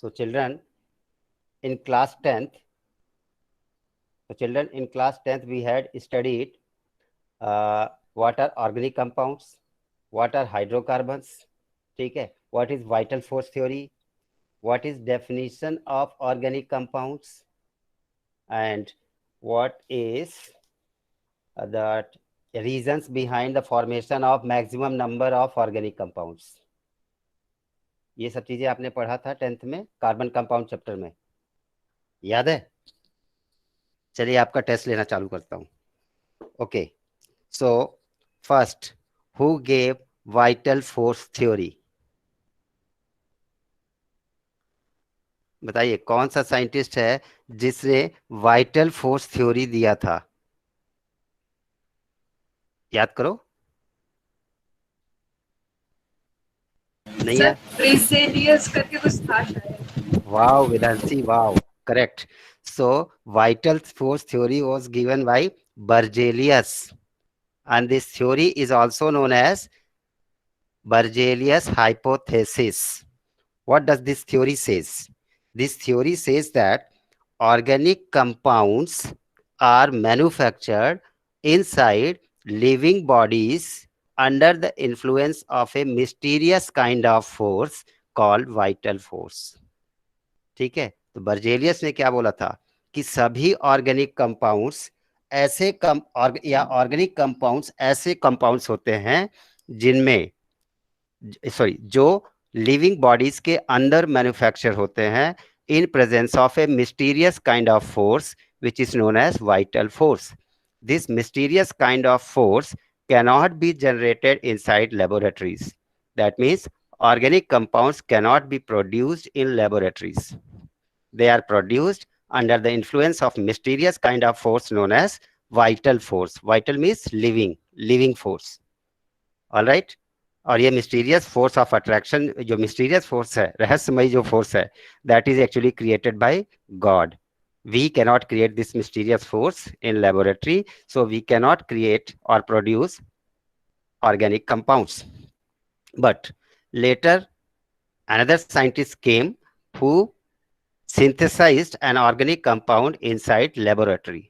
So children, in class 10th, we had studied what are organic compounds, what are hydrocarbons, ठीक है, what is vital force theory, what is definition of organic compounds, and what is the reasons behind the formation of maximum number of organic compounds. ये सब चीजें आपने पढ़ा था 10th में carbon compound chapter में, याद है? चलिए आपका टेस्ट लेना चालू करता हूं. Okay, so first, who gave vital force theory? बताइए कौन सा साइंटिस्ट है जिसने वाइटल फोर्स थ्योरी दिया था? याद करो. नहीं सर यार. ब्रिसेलियस करके कुछ था शायद. Wow Vedanshi, wow, correct. So vital force theory was given by Berzelius, and this theory is also known as Berzelius hypothesis. What does this theory says? This theory says that organic compounds are manufactured inside living bodies under the influence of a mysterious kind of force called vital force. ठीक है, तो Berzelius ने क्या बोला था कि सभी organic compounds organic compounds ऐसे कंपाउंड्स होते हैं जिनमें जो लिविंग बॉडीज के अंदर मैन्युफैक्चर होते हैं in presence of a mysterious kind of force which is known as vital force. This mysterious kind of force cannot be generated inside laboratories. That means organic compounds cannot be produced in laboratories. They are produced under the influence of mysterious kind of force known as vital force. Vital means living force. All right. और ये mysterious force of attraction, जो mysterious force है, रहस्यमयी जो force है, that is actually created by God. We cannot create this mysterious force in laboratory, so we cannot create or produce organic compounds. But later, another scientist came who synthesized an organic compound inside laboratory.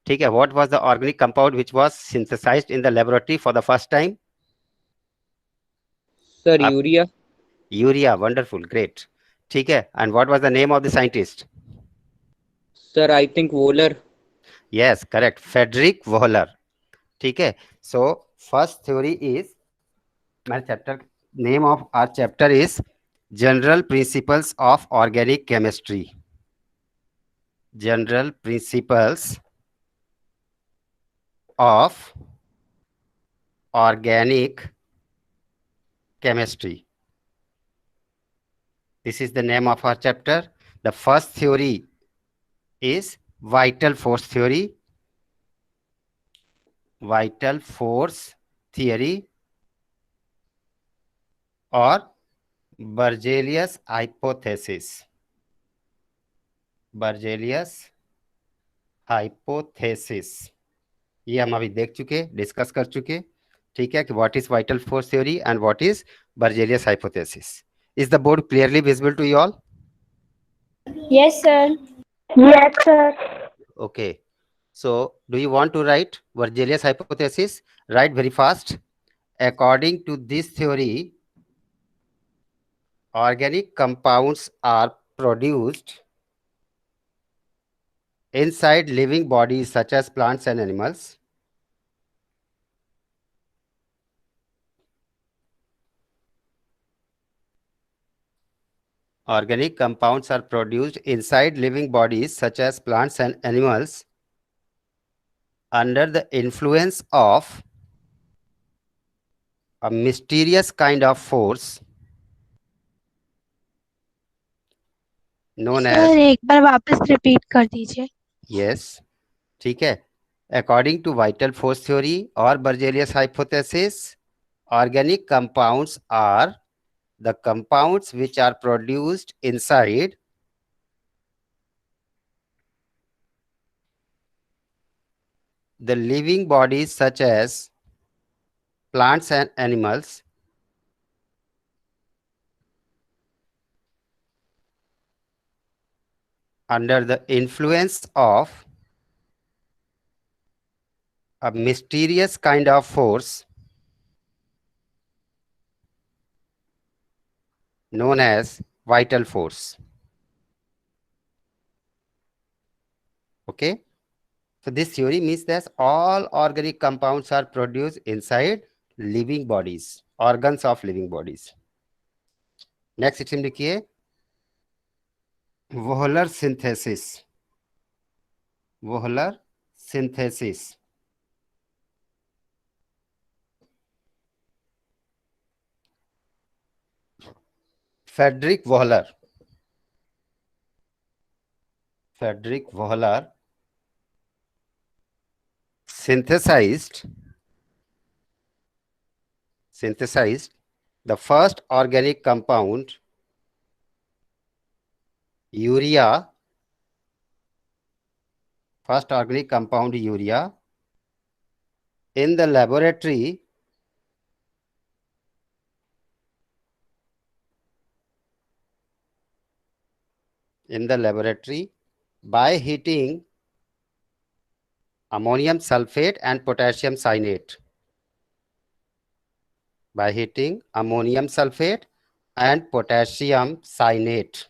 ठीक है, what was the organic compound which was synthesized in the laboratory for the first time? Sir urea. Urea, wonderful, great. ठीक है, and what was the name of the scientist? Sir I think volar. Yes, correct, Frederick Wohler. ठीक है, so first theory is, my chapter name of our chapter is General Principles of Organic Chemistry. General Principles of Organic Chemistry. This is the name of our chapter. The first theory is vital force theory. Vital force theory or Berzelius hypothesis. Berzelius hypothesis. ये हम अभी देख चुके, discuss कर चुके. ठीक है, कि what is vital force theory and what is Berzelius hypothesis. Is the board clearly visible to you all? Yes, sir. Yes, sir. Okay. So, do you want to write Berzelius hypothesis? Write very fast. According to this theory, organic compounds are produced inside living bodies such as plants and animals. Organic compounds are produced inside living bodies such as plants and animals under the influence of a mysterious kind of force known as, sir एक बार वापस repeat कर दीजिए. yes, ठीक है. According to vital force theory or Berzelius hypothesis, organic compounds are the compounds which are produced inside the living bodies such as plants and animals under the influence of a mysterious kind of force known as vital force. Okay. So this theory means that all organic compounds are produced inside living bodies, organs of living bodies. Next section लिखिए Wohler synthesis. Wohler synthesis. Friedrich Wohler. Friedrich Wohler synthesized the first organic compound urea, in the laboratory by heating ammonium sulfate and potassium cyanate. By heating ammonium sulfate and potassium cyanate.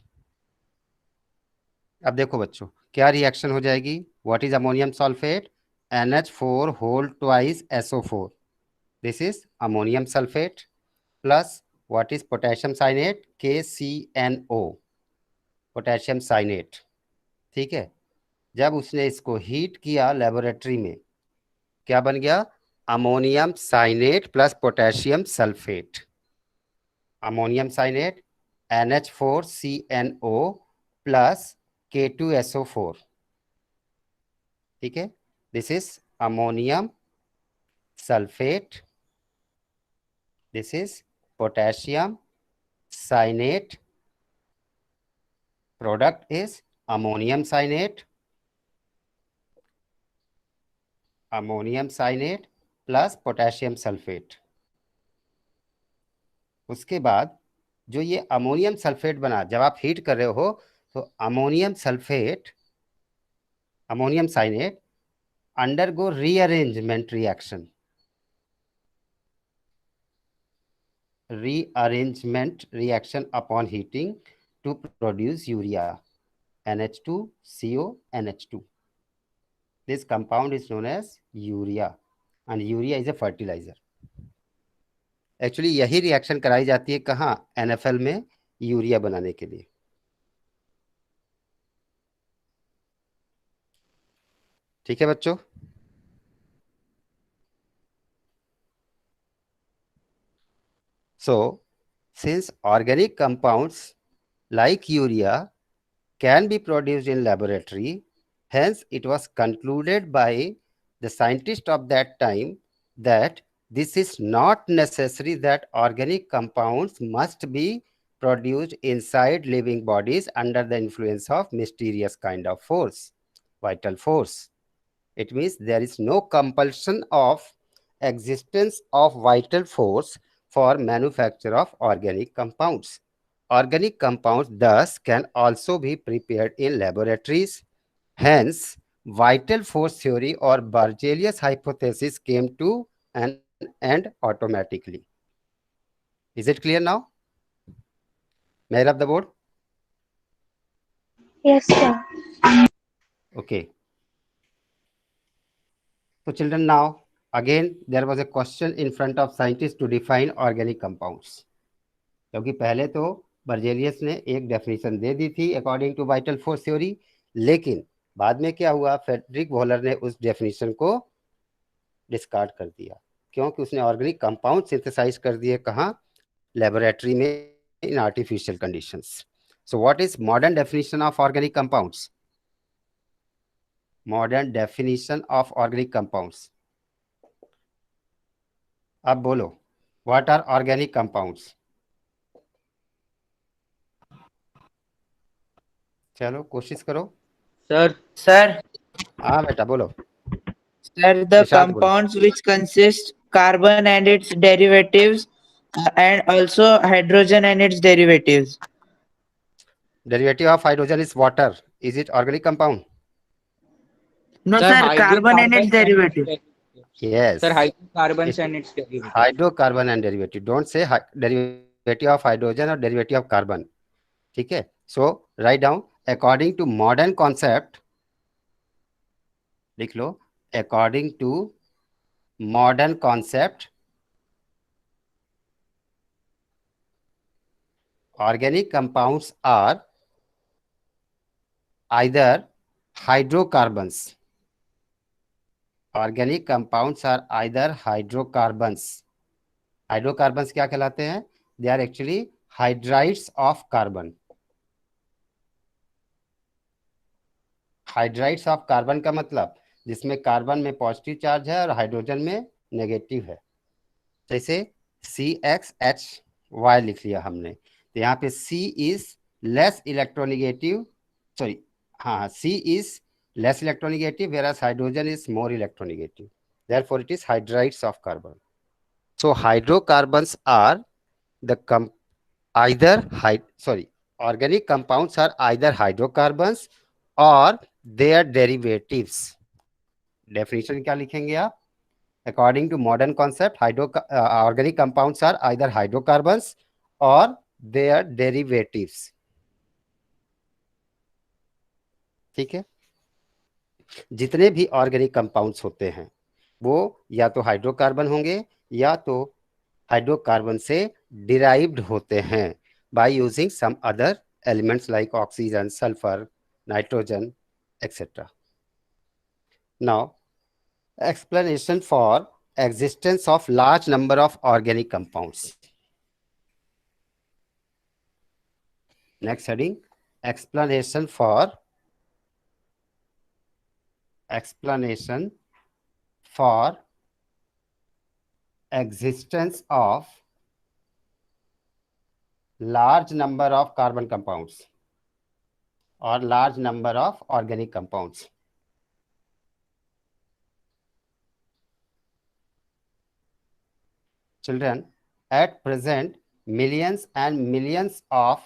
अब देखो बच्चों क्या reaction हो जाएगी. What is ammonium sulphate? NH4 whole twice SO4. This is ammonium sulfate plus what is potassium cyanate? KCNO, potassium cyanate. ठीक है. जब उसने इसको हीट किया लेबोरेटरी में क्या बन गया? Ammonium cyanate plus potassium sulphate. Ammonium cyanate NH4CNO plus K2SO4. ठीक है. This is ammonium sulphate. This is potassium cyanate. Product is ammonium cyanate plus potassium sulphate. उसके बाद जो ये अमोनियम सल्फेट बना, जब आप हीट कर रहे हो तो ammonium cyanate undergo rearrangement reaction upon heating to produce urea, NH2CO NH2. This compound is known as urea and urea is a fertilizer. Actually यही रिएक्शन कराई जाती है कहाँ? NFL में यूरिया बनाने के लिए. ठीक है बच्चों. So, since organic compounds like urea can be produced in laboratory, hence it was concluded by the scientist of that time that this is not necessary that organic compounds must be produced inside living bodies under the influence of mysterious kind of force, vital force. It means there is no compulsion of existence of vital force for manufacture of organic compounds. Organic compounds thus can also be prepared in laboratories. Hence, vital force theory or Berzelius hypothesis came to an end automatically. Is it clear now? May I have the board? Yes, sir. Okay. So children, now again there was a question in front of scientists to define organic compounds. क्योंकि पहले तो Berzelius ने एक definition दे दी थी according to vital force theory, लेकिन बाद में क्या हुआ? फ्रेडरिक वोहलर ने उस डेफिनेशन को डिस्कार्ड कर दिया. क्योंकि उसने ऑर्गेनिक कंपाउंड सिंथेसाइज कर दिए कहाँ? लेबोरेटरी में in artificial conditions. So what is modern definition of organic compounds? Modern definition of organic compounds. अब बोलो, व्हाट आर ऑर्गेनिक कंपाउंड्स? चलो कोशिश करो. सर हाँ बेटा बोलो. Sir, the निशांत बोलो. compounds which consist carbon and its derivatives and also hydrogen and its derivatives. Derivative of hydrogen is water Is it organic compound? No, Sir, sir, carbon and its derivative. Yes. Sir, hydrocarbons It, and its derivative. hydrocarbon and derivative. Don't say derivative of hydrogen or derivative of carbon. ठीक है. So write down according to modern concept. लिख लो. According to modern concept, organic compounds are either hydrocarbons. Organic compounds are either hydrocarbons. Hydrocarbons क्या कहलाते हैं? They are actually hydrides of carbon. Hydrides of carbon का मतलब जिसमें carbon में positive charge है और हाइड्रोजन में नेगेटिव है. जैसे CXHY लिख लिया हमने, तो यहाँ पे C is less electronegative, sorry हाँ C is less electronegative whereas hydrogen is more electronegative. Therefore it is hydrides of carbon. So hydrocarbons are the organic compounds are either hydrocarbons or their derivatives. Definition क्या लिखेंगे आप? According to modern concept, organic compounds are either hydrocarbons or their derivatives. ठीक है. जितने भी organic compounds होते हैं वो या तो हाइड्रोकार्बन होंगे या तो हाइड्रोकार्बन से डिराइव्ड होते हैं by using some other elements like oxygen, sulfur, nitrogen, etc. Now, explanation for existence of large number of organic compounds. Next heading, explanation for existence of large number of carbon compounds or large number of organic compounds. Children, at present, millions and millions of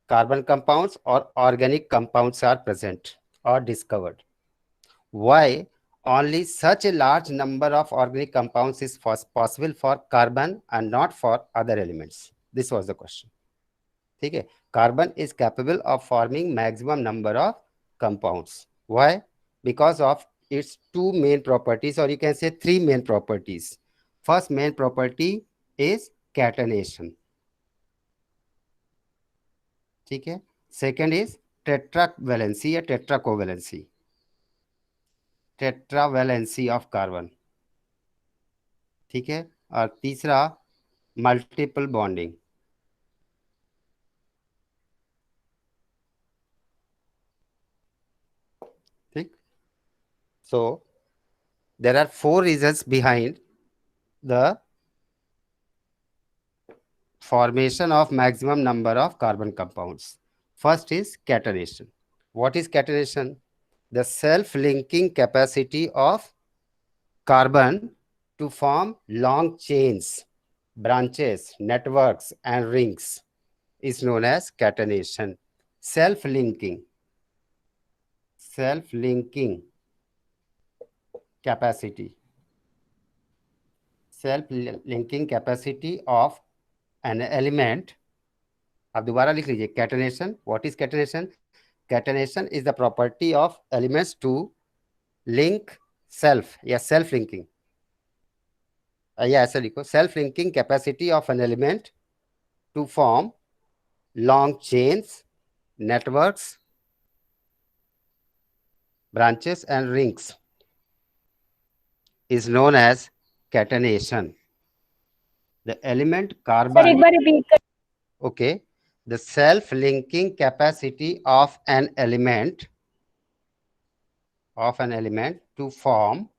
carbon compounds or organic compounds are present or discovered. Why only such a large number of organic compounds is possible for carbon and not for other elements? This was the question. ठीक है. Carbon is capable of forming maximum number of compounds. Why? Because of its two main properties, or you can say three main properties. First main property is catenation. ठीक है. Second is tetravalency या tetracovalency. Tetravalency of carbon. ठीक है. और तीसरा multiple bonding. ठीक. So there are four reasons behind the formation of maximum number of carbon compounds. First is catenation. What is catenation? The self-linking capacity of carbon to form long chains, branches, networks, and rings is known as catenation. Self-linking capacity. Self-linking capacity of an element. अब दोबारा लिख लीजिए catenation. What is catenation? Catenation is the property of elements to link self या self linking. या ऐसा लिखो, self linking capacity of an element to form long chains, networks, branches and rings is known as catenation. The element carbon. Sir एक बार repeat कर. Okay. The self-linking capacity of an element to form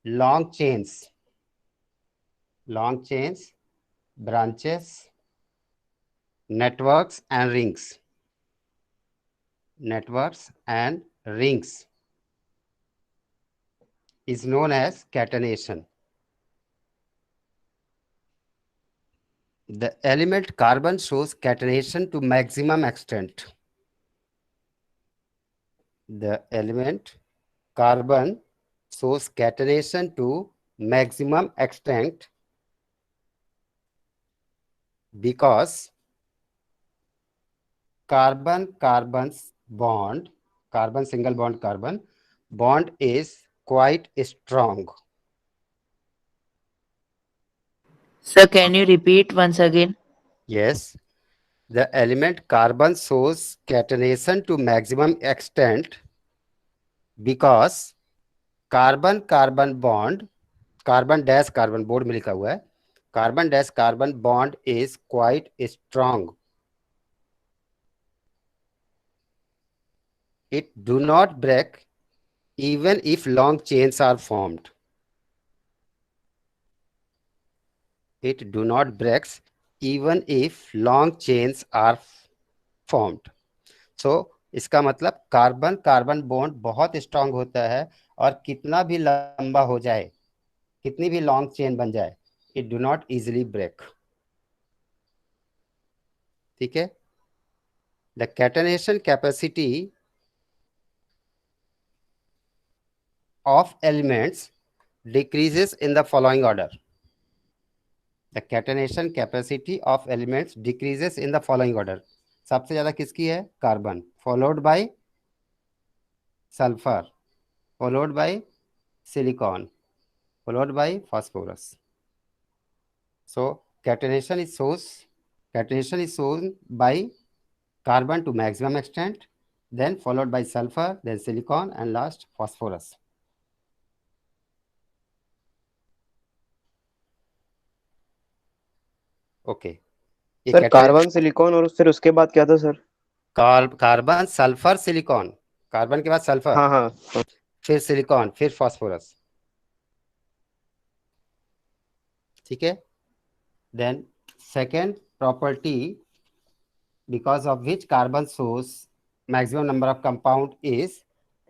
long chains, branches, networks and rings is known as catenation. The element carbon shows catenation to maximum extent. The element carbon shows catenation to maximum extent because carbon single bond carbon bond is quite strong. Sir, can you repeat once again? Yes, the element carbon shows catenation to maximum extent because carbon carbon bond carbon dash carbon board में लिखा हुआ है carbon dash carbon bond is quite strong. It do not break even if long chains are formed. It do not breaks even if long chains are formed. So इसका मतलब carbon carbon bond बहुत strong होता है और कितना भी लंबा हो जाए, कितनी भी लॉन्ग चेन बन जाए, it do not easily break. ठीक है. The catenation capacity of elements decreases in the following order. The catenation capacity of elements decreases in the following order. सबसे ज्यादा किसकी है? Carbon, followed by sulfur, followed by silicon, followed by phosphorus. So catenation is shown by carbon to maximum extent, then followed by sulfur, then silicon, and last phosphorus. Okay. Sir carbon silicon और फिर उसके बाद क्या था sir? Carbon sulphur silicon, carbon के बाद sulphur, हाँ हाँ, फिर सिलिकॉन, फिर फास्फोरस. ठीक है. Then second property because of which carbon shows maximum number of compound is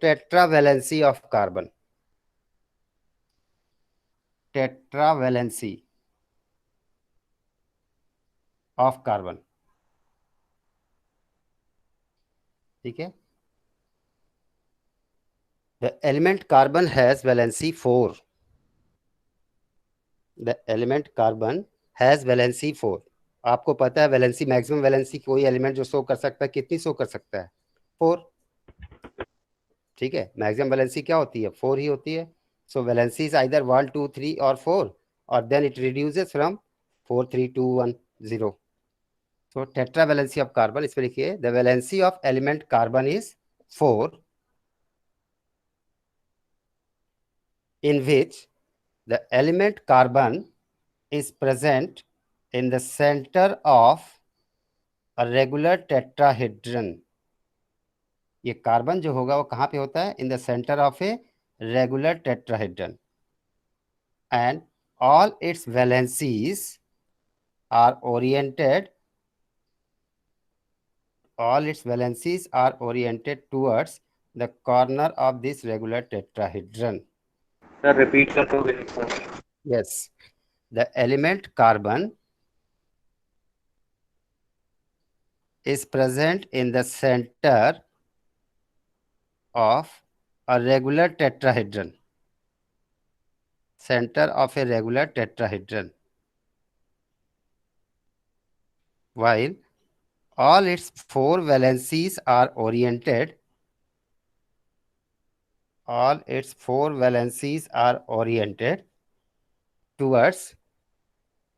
tetravalency of carbon. Tetravalency of carbon. ठीक है. The element carbon has valency 4. The element carbon has valency 4. आपको पता है valency, maximum valency कोई element जो show कर सकता है कितनी शो कर सकता है? 4. ठीक है. मैक्सिमम वैलेंसी क्या होती है? 4 ही होती है. सो वैलेंसी इज आइदर 1 2 3 और 4 और then it reduces from 4 3 2 1 0. So tetra valency of carbon, इसमें लिखिए the valency of element carbon is 4 in which the element carbon is present in the center of a regular tetrahedron. ये carbon जो होगा वो कहाँ पे होता है? In the centre of a regular tetrahedron and all its valencies are oriented towards the corner of this regular tetrahedron. Sir repeat कर दोगे? Yes, the element carbon is present in the center of a regular tetrahedron. Center of a regular tetrahedron. While all its 4 valencies are oriented towards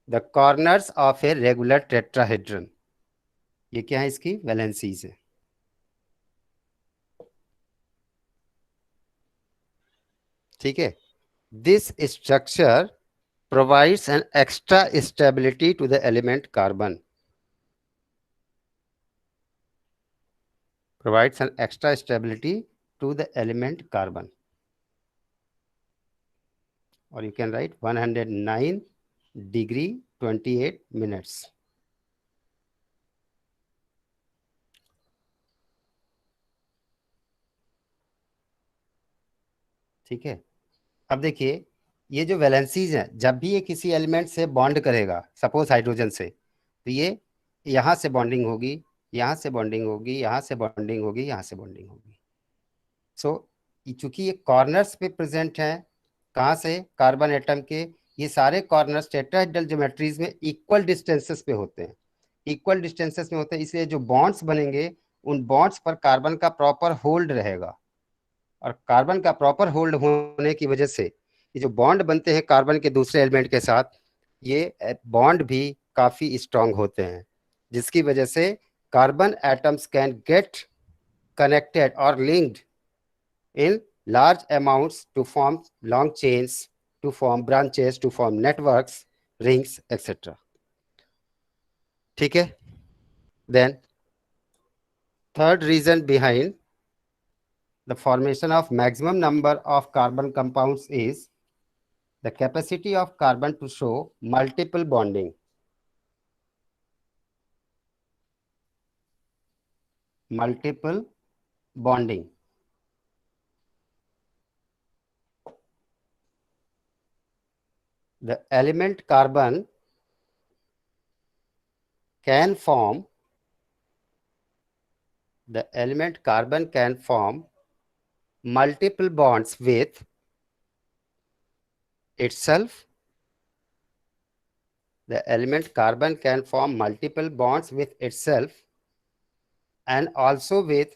the corners of a regular tetrahedron. ये क्या है? इसकी valencies है. ठीक है. This structure provides an extra stability to the element carbon. Provides an extra stability to the element carbon. Or you can write 109 degree 28 minutes. ठीक है. अब देखिए ये जो वैलेंसीज हैं, जब भी ये किसी एलिमेंट से बॉन्ड करेगा, सपोज हाइड्रोजन से, तो ये यहाँ से बॉन्डिंग होगी, यहाँ से बॉन्डिंग होगी, यहाँ से बॉन्डिंग होगी, यहाँ से बॉन्डिंग होगी. सो चूंकि ये कॉर्नर्स पे प्रेजेंट हैं, कहाँ से, कार्बन एटम के, ये सारे कॉर्नर्स टेट्राहेड्रल ज्योमेट्रीज में इक्वल डिस्टेंसेस पे होते हैं, इक्वल डिस्टेंसेस में होते हैं, इसलिए जो बॉन्ड्स बनेंगे उन बॉन्ड्स पर कार्बन का प्रॉपर होल्ड रहेगा, और कार्बन का प्रॉपर होल्ड होने की वजह से ये जो बॉन्ड बनते हैं कार्बन के दूसरे एलिमेंट के साथ, ये बॉन्ड भी काफी स्ट्रांग होते हैं, जिसकी वजह से carbon atoms can get connected or linked in large amounts to form long chains, to form branches, to form networks, rings, etc. ठीक है. Then third reason behind the formation of maximum number of carbon compounds is the capacity of carbon to show multiple bonding. Multiple bonding. The element carbon can form multiple bonds with itself. The element carbon can form multiple bonds with itself and also with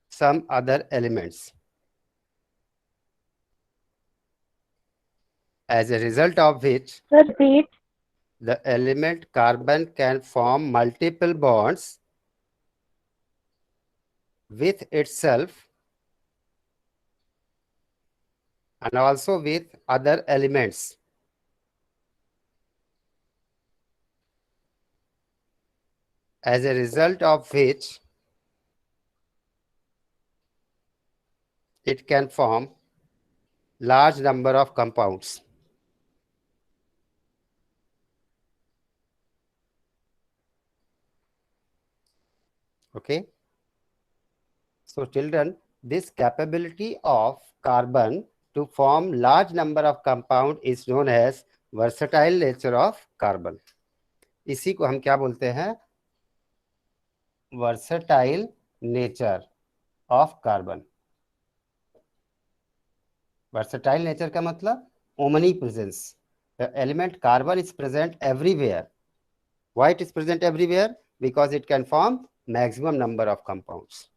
some other elements. As a result of which, Sir, repeat. the element carbon can form multiple bonds with itself and also with other elements. As a result of which, it can form large number of compounds. Okay. So children, this capability of carbon to form large number of compound is known as versatile nature of carbon. इसी को हम क्या बोलते हैं, versatile nature of carbon. Versatile nature का मतलब omnipresence. The element carbon is present everywhere. Why it is present everywhere? Because it can form maximum number of compounds.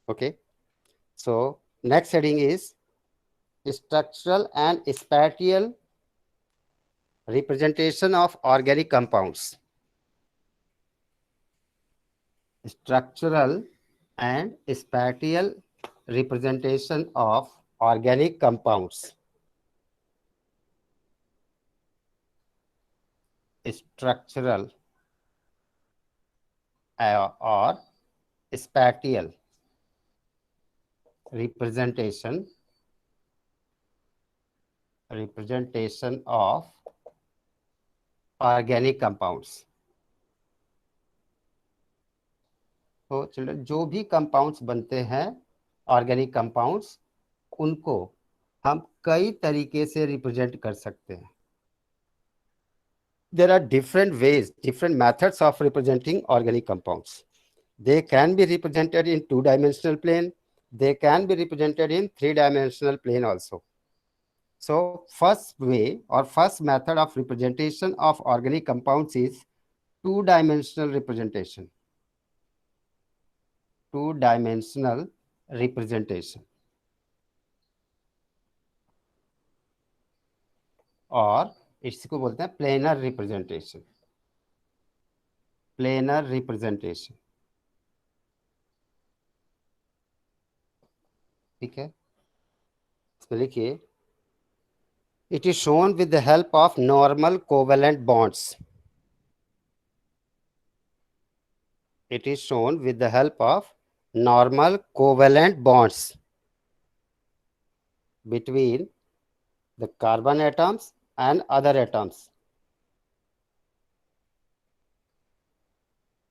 Okay. So next heading is structural and spatial representation of organic compounds. Structural and spatial representation of organic compounds. Structural or spatial representation of organic compounds. तो children, जो भी compounds बनते हैं organic compounds, उनको हम कई तरीके से रिप्रेजेंट कर सकते हैं. There are different ways, different methods of representing organic compounds. They can be represented in two-dimensional plane. They can be represented in three-dimensional plane also. So first way or first method of representation of organic compounds is two-dimensional representation. Two-dimensional representation. और इसको बोलते हैं planar representation. Planar representation. ठीक है, इसमें लिखिए, it is shown with the help of normal covalent bonds. It is shown with the help of normal covalent bonds between the carbon atoms and other atoms.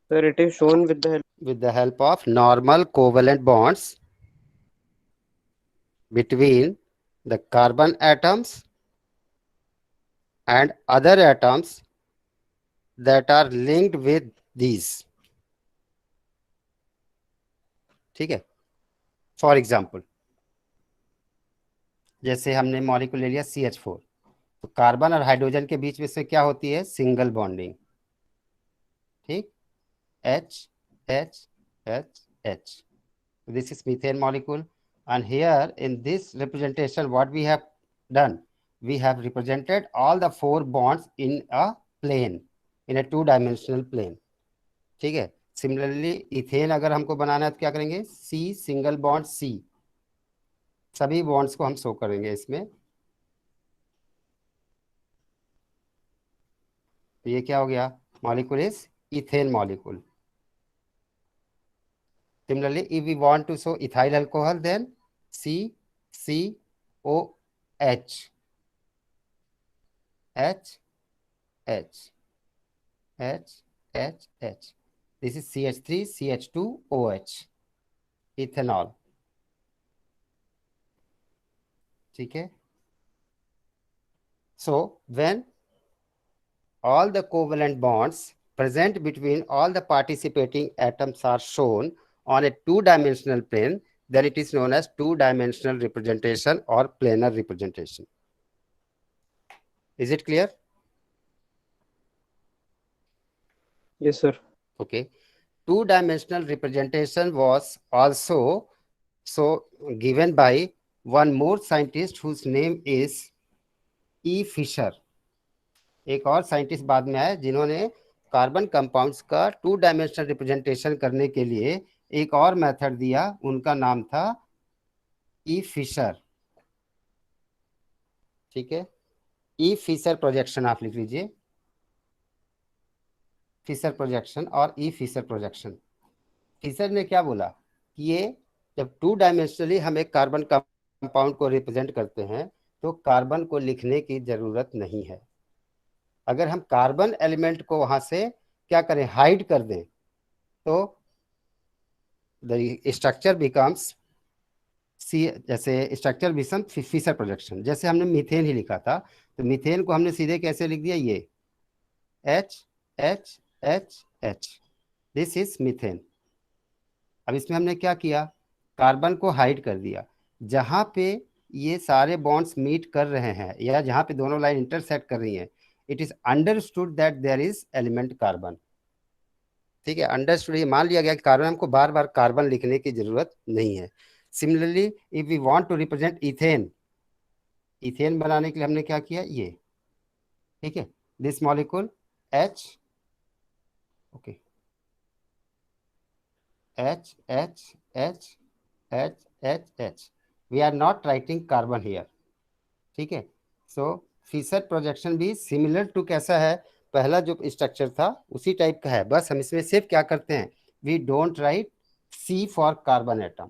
Sir, it is shown with the help of normal covalent bonds between the carbon atoms and other atoms that are linked with these. ठीक है। For example, जैसे हमने molecule ले लिया CH4, तो carbon और hydrogen के बीच में से क्या होती है? Single bonding. ठीक, H H H H. This is methane molecule, and here in this representation what we have done, we have represented all the 4 bonds in a plane, in a 2-dimensional plane. ठीक है। Similarly ethane अगर हमको बनाना है तो क्या करेंगे? C single bond C, सभी bonds को हम शो करेंगे इसमें। तो ये क्या हो गया? Molecule is ethane molecule. Similarly, if we want to show ethyl alcohol, then CCOH, H H H H H. This is CH3 CH2OH, ethanol. ठीक है। So when all the covalent bonds present between all the participating atoms are shown on a 2-dimensional plane, then it is known as 2-dimensional representation or planar representation. Is it clear? Yes, sir. Okay. 2-dimensional representation was also given by one more scientist whose name is E. Fisher. एक और scientist बाद में आए जिन्होंने carbon compounds का 2-डायमेंशनल representation करने के लिए एक और मेथड दिया। उनका नाम था ई फिशर। ठीक है, ई फिशर प्रोजेक्शन आप लिख लीजिए, फिशर प्रोजेक्शन और ई फिशर प्रोजेक्शन। फिशर ने क्या बोला कि ये जब 2-डायमेंशनली हम एक कार्बन कंपाउंड को रिप्रेजेंट करते हैं तो कार्बन को लिखने की जरूरत नहीं है। अगर हम कार्बन एलिमेंट को वहां से क्या करें? हाइड कर दें, तो द स्ट्रक्चर बिकम्स जैसे स्ट्रक्चर बिकम फिशर प्रोजेक्शन। जैसे हमने मीथेन ही लिखा था, तो मीथेन को हमने सीधे कैसे लिख दिया? ये H H H H, this is methane. अब इसमें हमने क्या किया? कार्बन को हाइड कर दिया। जहां पे ये सारे बॉन्ड्स मीट कर रहे हैं या जहां पे दोनों लाइन इंटरसेक्ट कर रही हैं, it is understood that there is element carbon. ठीक है, अंडरस्टूड, ये मान लिया गया कि कार्बन, हमको बार बार कार्बन लिखने की जरूरत नहीं है। Similarly if we want to represent ethane, ethane बनाने के लिए हमने क्या किया? ये, ठीक है, this molecule H, okay, H H H H H H, we are not writing carbon here. ठीक है, सो फिशर प्रोजेक्शन भी सिमिलर टू कैसा है? पहला जो स्ट्रक्चर था उसी टाइप का है, बस हम इसमें सिर्फ क्या करते हैं? We don't write C for carbon atom.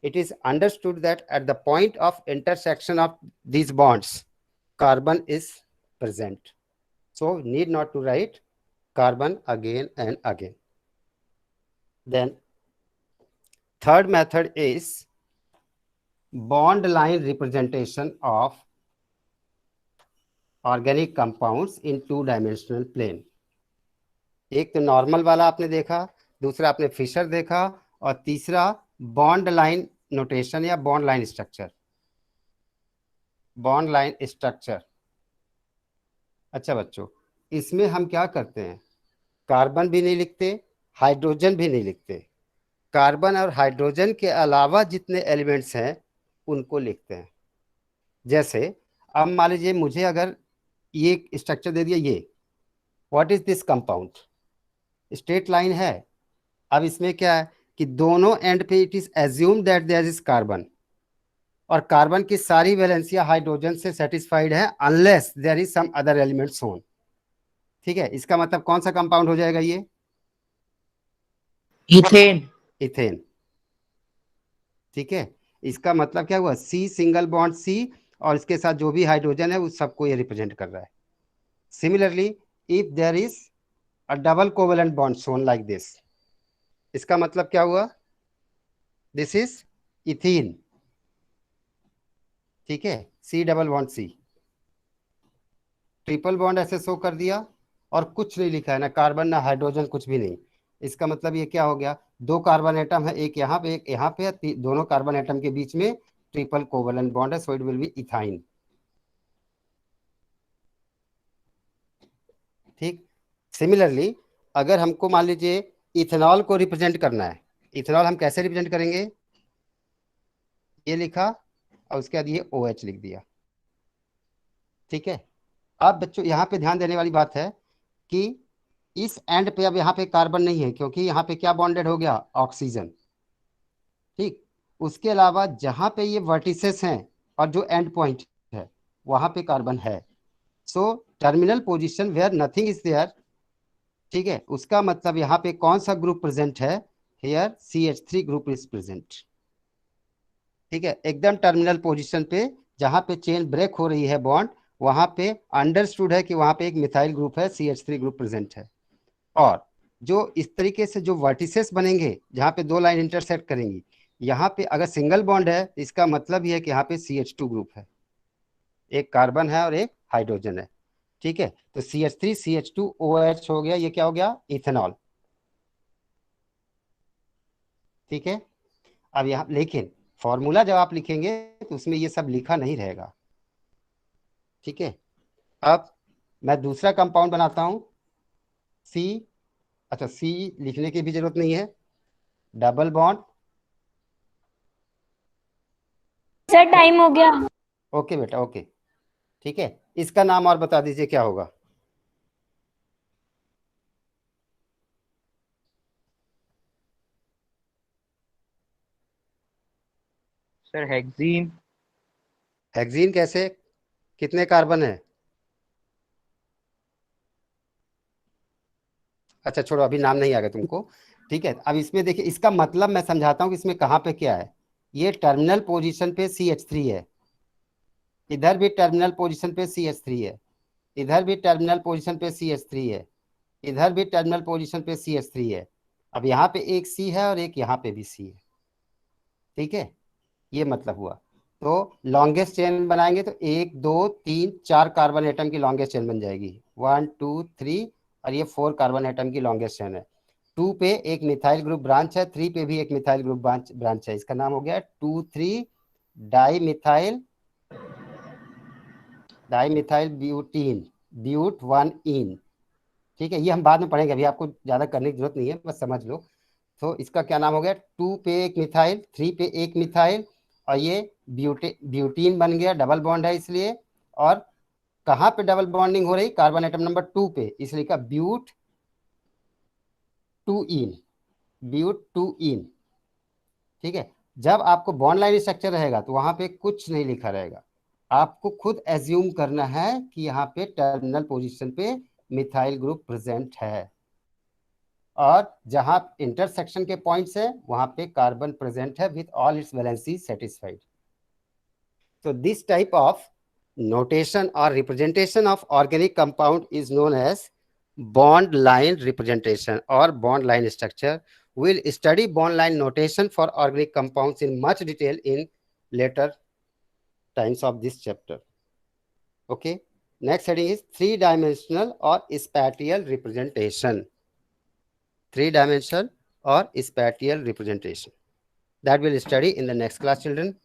It is understood that at the point of intersection of these bonds, carbon is present. So need not to write carbon again and again. Then third method is bond line representation of organic compounds in 2-dimensional plane. एक तो normal वाला आपने देखा, दूसरा आपने Fisher देखा, और तीसरा बॉन्ड लाइन नोटेशन या bond line structure. Bond line structure, अच्छा बच्चों, इसमें हम क्या करते हैं? कार्बन भी नहीं लिखते, हाइड्रोजन भी नहीं लिखते, कार्बन और हाइड्रोजन के अलावा जितने एलिमेंट्स हैं उनको लिखते हैं। जैसे अब मान लीजिए मुझे अगर ये स्ट्रक्चर दे दिया, ये what is this compound, straight line है। अब इसमें क्या है कि दोनों एंड पे it is assume that there is carbon, और कार्बन की सारी वैलेंसियां हाइड्रोजन से सेटिस्फाइड है unless there is some other element shown. ठीक है, इसका मतलब कौन सा कंपाउंड हो जाएगा? ये इथेन। इथेन। ठीक है, इसका मतलब क्या हुआ? C सिंगल बॉन्ड C, और इसके साथ जो भी हाइड्रोजन है उस सबको ये रिप्रेजेंट कर रहा है। Similarly if there is a double covalent bond shown like this, इसका मतलब क्या हुआ? This is ethene. ठीक है, C double bond C, triple bond ऐसे शो कर दिया और कुछ नहीं लिखा है, ना कार्बन ना हाइड्रोजन, कुछ भी नहीं। इसका मतलब ये क्या हो गया, 2 कार्बन एटम है, एक यहाँ पे एक यहाँ पे, दोनों कार्बन एटम के बीच में ट्रिपल कोवेलेंट बॉन्ड है, so it will be ethyne. ठीक। सिमिलरली अगर हमको मान लीजिए इथेनॉल को रिप्रेजेंट करना है, इथेनॉल हम कैसे रिप्रेजेंट करेंगे, ये लिखा और उसके बाद ये OH लिख दिया। ठीक है। अब बच्चों यहाँ पे ध्यान देने वाली बात है कि इस एंड पे अब यहाँ पे कार्बन नहीं है, क्योंकि यहाँ पे क्या बॉन्डेड हो गया, ऑक्सीजन। ठीक। उसके अलावा जहां पे ये वर्टिसेस हैं और जो एंड पॉइंट है वहां पे कार्बन है। So terminal position where nothing is there. ठीक है, उसका मतलब यहाँ पे कौन सा ग्रुप प्रेजेंट है, here CH3 group is present. ठीक है, एकदम टर्मिनल पोजीशन पे जहां पे चेन ब्रेक हो रही है बॉन्ड, वहां पे अंडरस्टूड है कि वहां पे एक मिथाइल ग्रुप है, CH3 ग्रुप प्रेजेंट है। और जो इस तरीके से जो वर्टिसेस बनेंगे जहां पे 2 लाइन इंटरसेक्ट करेंगी, यहाँ पे अगर सिंगल बॉन्ड है इसका मतलब ये है कि यहाँ पे CH2 ग्रुप है, एक कार्बन है और एक हाइड्रोजन है। ठीक है, तो CH3 CH2 OH हो गया, ये क्या हो गया, इथेनॉल। ठीक है। अब यहाँ लेकिन फॉर्मूला जब आप लिखेंगे तो उसमें ये सब लिखा नहीं रहेगा। ठीक है। अब मैं दूसरा कंपाउंड बनाता हूं C। अच्छा, C लिखने की भी जरूरत नहीं है, डबल बॉन्ड। सर टाइम हो गया। ओके बेटा, ओके। ठीक है, इसका नाम और बता दीजिए क्या होगा। Sir hexene. हेक्सीन कैसे, कितने कार्बन है? अच्छा छोड़ो, अभी नाम नहीं आ गया तुमको। ठीक है, अब इसमें देखिए, इसका मतलब मैं समझाता हूँ कि इसमें कहाँ पे क्या है। ये टर्मिनल पोजीशन पे CH3 है, इधर भी टर्मिनल पोजीशन पे CH3 है, इधर भी टर्मिनल पोजीशन पे CH3 है, इधर भी टर्मिनल पोजीशन पे CH3 है। अब यहाँ पे एक C है और एक यहाँ पे भी C है। ठीक है, ये मतलब हुआ। तो लॉन्गेस्ट चेन बनाएंगे तो 1 2 3 4 कार्बन एटम की लॉन्गेस्ट चेन बन जाएगी, 1 2 3, और ये 4 कार्बन एटम की लॉन्गेस्ट चेन है। 2 पे एक मिथाइल ग्रुप ब्रांच है, 3 पे भी एक मिथाइल ग्रुप ब्रांच है, इसका नाम हो गया 2,3 डाई मिथाइल ब्यूटीन, ब्यूट 1 इन। ठीक है, ये हम बाद में पढ़ेंगे, अभी आपको ज्यादा करने की जरूरत नहीं है, बस समझ लो। तो इसका क्या नाम हो गया, 2 पे एक मिथाइल, 3 पे एक मिथाइल, और ये ब्यूटीन बन गया, डबल बॉन्ड है इसलिए। और कहाँ पे डबल बॉन्डिंग हो रही, कार्बन एटम नंबर 2 पे, इसलिए का ब्यूट 2 इन, ब्यूट 2 इन। ठीक है, जब आपको बॉन्ड लाइन स्ट्रक्चर रहेगा तो वहां पे कुछ नहीं लिखा रहेगा, आपको खुद एज्यूम करना है कि यहाँ पे टर्मिनल पोजीशन पे मिथाइल ग्रुप प्रेजेंट है, और जहां इंटरसेक्शन के पॉइंट्स है वहां पे कार्बन प्रेजेंट है with all it's valency satisfied. So this type of notation or representation of organic compound is known as bond line representation or bond line structure. We'll study bond line notation for organic compounds in much detail in later times of this chapter. Okay. Next heading is 3-dimensional or spatial representation. 3-dimensional or spatial representation. That we'll study in the next class, children.